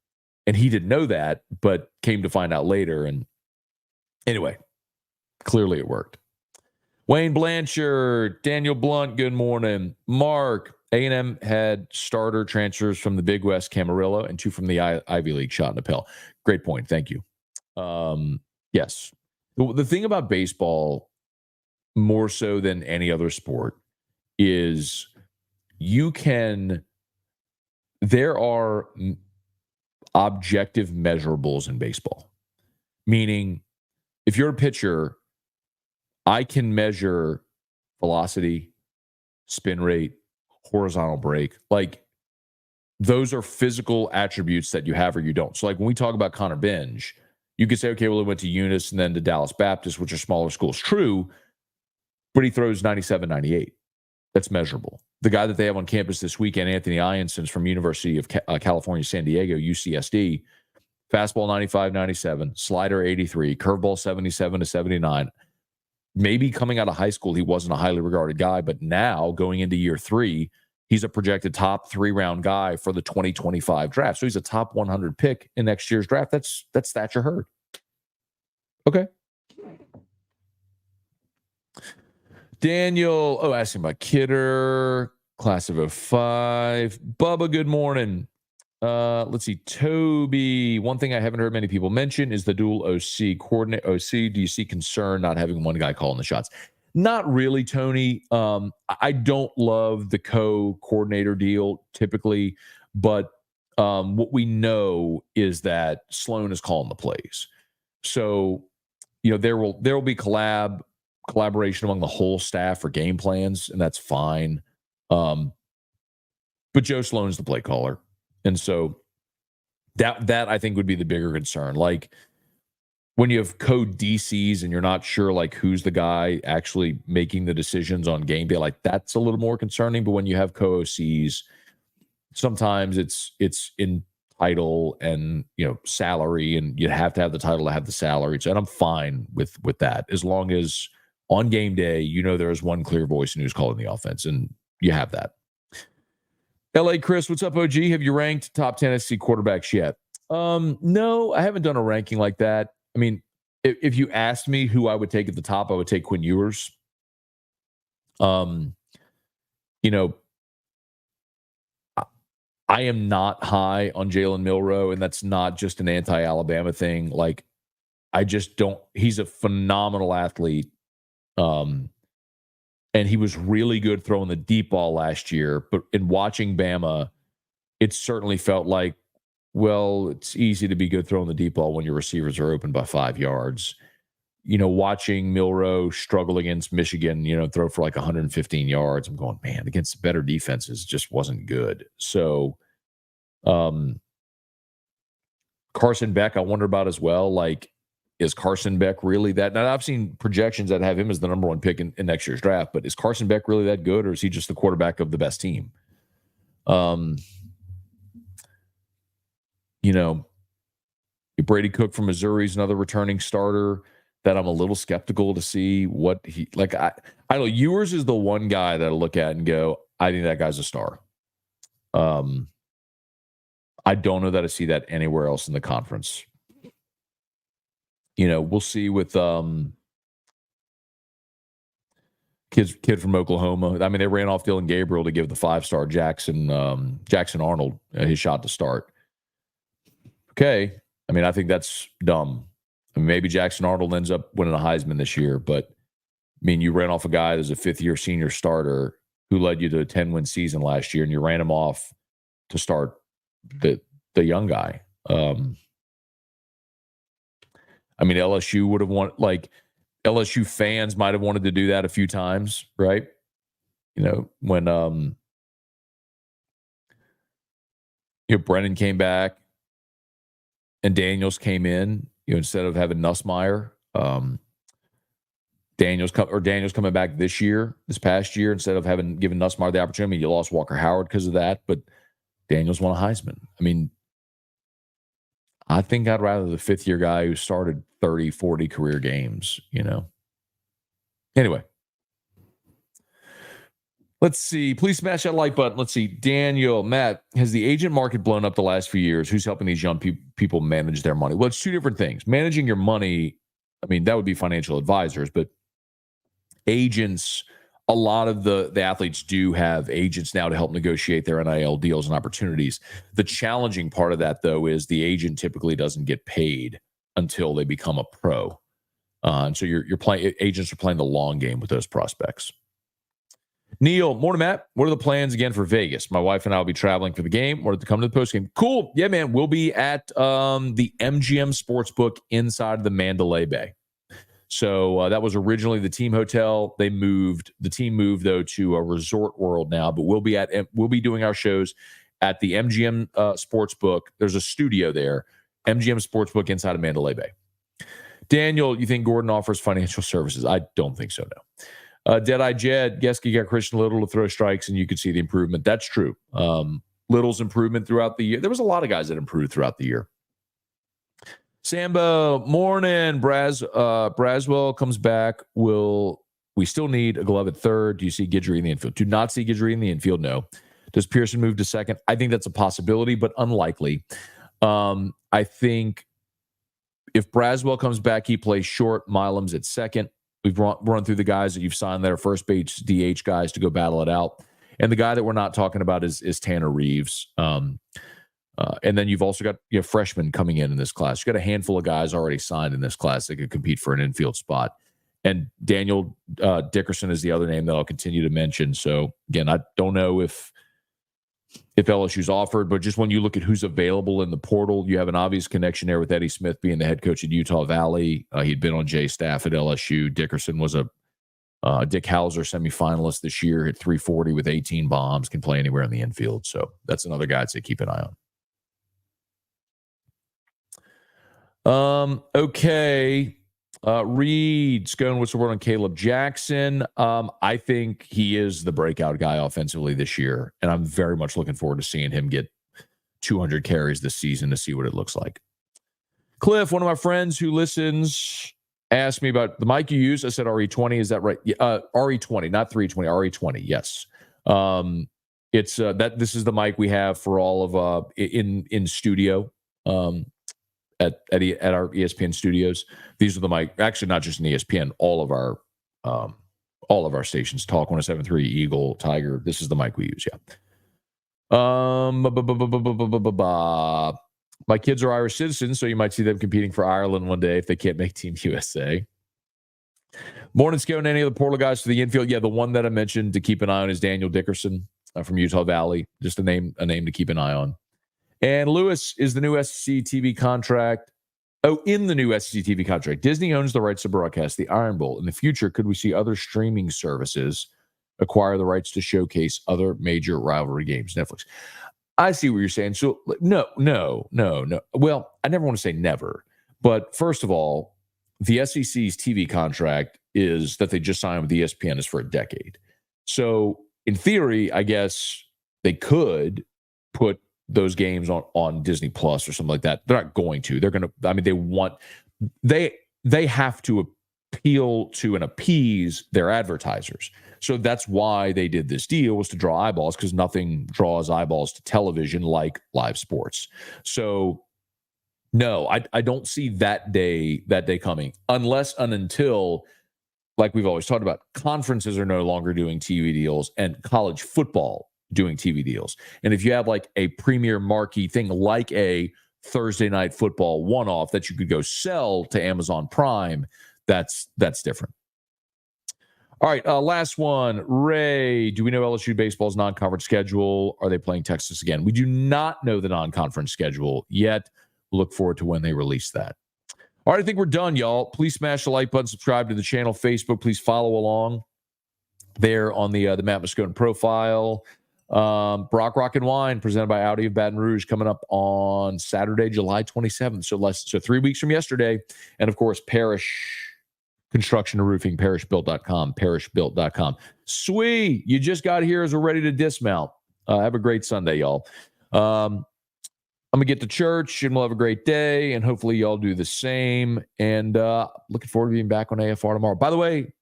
he didn't know that, but came to find out later. And anyway, clearly it worked. Wayne Blanchard, Daniel Blunt, good morning. Mark, A&M had starter transfers from the Big West, Camarillo, and 2 from the Ivy League, Shot and Appel. Great point. Thank you. Yes. The thing about baseball, more so than any other sport, is there are objective measurables in baseball. Meaning, if you're a pitcher, I can measure velocity, spin rate, horizontal break. Like, those are physical attributes that you have or you don't. So, like, when we talk about Connor Benj, you could say, okay, well, he went to Eunice and then to Dallas Baptist, which are smaller schools. True, but he throws 97, 98. That's measurable. The guy that they have on campus this weekend, Anthony Ionson's from University of California, San Diego, UCSD, fastball 95, 97, slider 83, curveball 77 to 79. Maybe coming out of high school, he wasn't a highly regarded guy, but now going into year 3, he's a projected top 3-round guy for the 2025 draft. So he's a top 100 pick in next year's draft. That's Thatcher Hurd. Okay. Daniel, asking about Kidder, class of 05. Bubba, good morning. Let's see. Toby, one thing I haven't heard many people mention is the dual OC coordinate. OC, do you see concern not having one guy calling the shots? Not really, Tony. I don't love the co-coordinator deal typically, but what we know is that Sloan is calling the plays. So, there will be collaboration among the whole staff for game plans, and that's fine. But Joe Sloan's the play caller. And so that I think would be the bigger concern. Like, when you have co-DCs and you're not sure like who's the guy actually making the decisions on game day, like that's a little more concerning. But when you have co-OCs, sometimes it's in title and salary, and you have to have the title to have the salary. So, and I'm fine with that as long as on game day, there is one clear voice and who's calling the offense, and you have that. LA Chris, what's up, OG? Have you ranked top 10 SC quarterbacks yet? No, I haven't done a ranking like that. I mean, if you asked me who I would take at the top, I would take Quinn Ewers. I am not high on Jalen Milroe, and that's not just an anti-Alabama thing. Like, I just don't. He's a phenomenal athlete. And he was really good throwing the deep ball last year. But in watching Bama, it certainly felt like, well, it's easy to be good throwing the deep ball when your receivers are open by 5 yards. Watching Milroe struggle against Michigan, throw for like 115 yards. I'm going, man, against better defenses, just wasn't good. So, Carson Beck, I wonder about as well. Like, is Carson Beck really that? Now, I've seen projections that have him as the number 1 pick in next year's draft, but is Carson Beck really that good, or is he just the quarterback of the best team? Brady Cook from Missouri is another returning starter that I'm a little skeptical to see what he like. I don't know. Ewers is the one guy that I look at and go, I think that guy's a star. I don't know that I see that anywhere else in the conference. We'll see with kid from Oklahoma. I mean, they ran off Dylan Gabriel to give the 5-star Jackson Arnold his shot to start. Okay. I mean, I think that's dumb. I mean, maybe Jackson Arnold ends up winning a Heisman this year, but I mean, you ran off a guy that's a 5th-year senior starter who led you to a 10-win season last year, and you ran him off to start the young guy. I mean, LSU would have wanted, like, LSU fans might have wanted to do that a few times, right? When Brennan came back and Daniels came in, instead of having Nussmeier, Daniels coming back this past year, instead of given Nussmeier the opportunity. You lost Walker Howard because of that, but Daniels won a Heisman. I mean, I think I'd rather the 5th-year guy who started 30, 40 career games, Anyway. Let's see. Please smash that like button. Let's see. Daniel, Matt, has the agent market blown up the last few years? Who's helping these young people manage their money? Well, it's 2 different things. Managing your money, I mean, that would be financial advisors, but agents, a lot of the athletes do have agents now to help negotiate their NIL deals and opportunities. The challenging part of that, though, is the agent typically doesn't get paid until they become a pro. And so you're playing, agents are playing the long game with those prospects. Neil, morning, Matt. What are the plans again for Vegas? My wife and I will be traveling for the game. Wanted to come to the post game. Cool. Yeah, man. We'll be at the MGM Sportsbook inside of the Mandalay Bay. So that was originally the team hotel. The team moved though to a Resort World now, but we'll be doing our shows at the MGM Sportsbook. There's a studio there, MGM Sportsbook inside of Mandalay Bay. Daniel, you think Gordon offers financial services? I don't think so, no. Deadeye Jed, Geske got Christian Little to throw strikes, and you could see the improvement. That's true. Little's improvement throughout the year. There was a lot of guys that improved throughout the year. Sambo, morning. Braswell comes back. We still need a glove at third? Do you see Guidry in the infield? Do not see Guidry in the infield, no. Does Pearson move to second? I think that's a possibility, but unlikely. I think if Braswell comes back, he plays short. Milam's at second. We've run through the guys that you've signed that are first base DH guys to go battle it out. And the guy that we're not talking about is Tanner Reeves. And then you've also got freshmen coming in this class. You've got a handful of guys already signed in this class that could compete for an infield spot. And Daniel Dickerson is the other name that I'll continue to mention. So, again, I don't know if LSU's offered, but just when you look at who's available in the portal, you have an obvious connection there with Eddie Smith being the head coach at Utah Valley. He'd been on Jay's staff at LSU. Dickerson was a Dick Hauser semifinalist this year, hit 340 with 18 bombs, can play anywhere in the infield. So that's another guy I'd say keep an eye on. Okay. Reed, Scone, what's the word on Caleb Jackson? I think he is the breakout guy offensively this year, and I'm very much looking forward to seeing him get 200 carries this season to see what it looks like. Cliff, one of my friends who listens, asked me about the mic you use. I said RE20. Is that right? Yeah, RE20, not 320. RE20. Yes. It's this is the mic we have for all of in studio. At our ESPN studios. These are the mic, actually not just in ESPN, all of our stations, Talk 107.3, Eagle, Tiger. This is the mic we use, yeah. My kids are Irish citizens, so you might see them competing for Ireland one day if they can't make Team USA. Morning, Scone. Any of the portal guys to the infield? Yeah, the one that I mentioned to keep an eye on is Daniel Dickerson from Utah Valley. Just a name to keep an eye on. And Lewis is the new SEC TV contract. Oh, in the new SEC TV contract, Disney owns the rights to broadcast the Iron Bowl. In the future, could we see other streaming services acquire the rights to showcase other major rivalry games? Netflix. I see what you're saying. So no. Well, I never want to say never. But first of all, the SEC's TV contract is that they just signed with ESPN is for a decade. So in theory, I guess they could put those games on Disney Plus or something like that. They're not going to. They're going to, they have to appeal to and appease their advertisers. So that's why they did this deal, was to draw eyeballs, because nothing draws eyeballs to television like live sports. So no, I don't see that day coming unless and until, like we've always talked about, conferences are no longer doing TV deals and college football doing TV deals. And if you have like a premier marquee thing like a Thursday night football one-off that you could go sell to Amazon Prime, that's different. All right, last one. Ray, do we know LSU baseball's non-conference schedule? Are they playing Texas again? We do not know the non-conference schedule yet. We'll look forward to when they release that. All right, I think we're done, y'all. Please smash the like button, subscribe to the channel, Facebook. Please follow along there on the Matt Moscone profile. Brock Rock and Wine, presented by Audi of Baton Rouge, coming up on Saturday, July 27th. So 3 weeks from yesterday. And of course, Parish Construction and Roofing, parishbuilt.com. Sweet. You just got here as we're ready to dismount. Have a great Sunday, y'all. I'm going to get to church and we'll have a great day. And hopefully y'all do the same. And looking forward to being back on AFR tomorrow. By the way,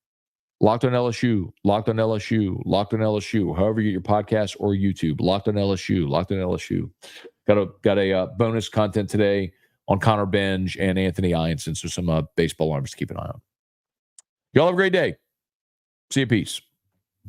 Locked on LSU, Locked on LSU, Locked on LSU. However you get your podcast or YouTube, Locked on LSU, Locked on LSU. Got a bonus content today on Connor Benj and Anthony Ianson. So some baseball arms to keep an eye on. Y'all have a great day. See you. Peace.